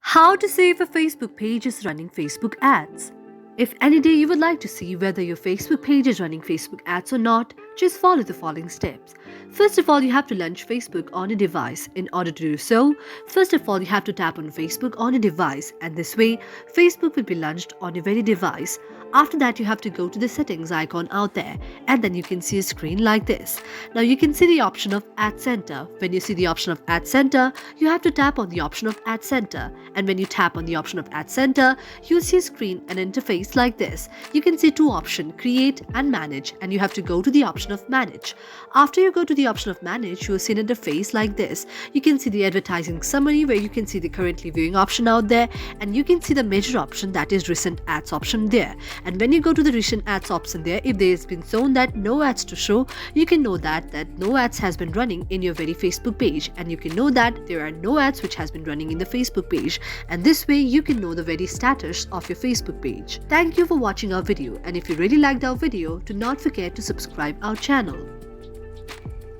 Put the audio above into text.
How to see if a Facebook page is running Facebook ads. If any day you would like to see whether your Facebook page is running Facebook ads or not, just follow the following steps. First of all, you have to launch Facebook on a device. In order to do so, first of all, you have to tap on Facebook on a device, and this way, Facebook will be launched on your very device. After that, you have to go to the settings icon out there, and then you can see a screen like this. Now you can see the option of Ad Center. When you see the option of Ad Center, you have to tap on the option of Ad Center. And when you tap on the option of Ad Center, you'll see a screen and interface like this. You can see two options, Create and Manage, and you have to go to the option of Manage. After you go to the option of Manage, you'll see an interface like this. You can see the advertising summary where you can see the currently viewing option out there, and you can see the major option, that is recent ads option there. And when you go to the recent ads option there, if there has been shown that no ads to show, you can know that no ads has been running in your very Facebook page, and you can know that there are no ads which has been running in the Facebook page, and this way you can know the very status of your Facebook page. Thank you for watching our video, and if you really liked our video, do not forget to subscribe our channel.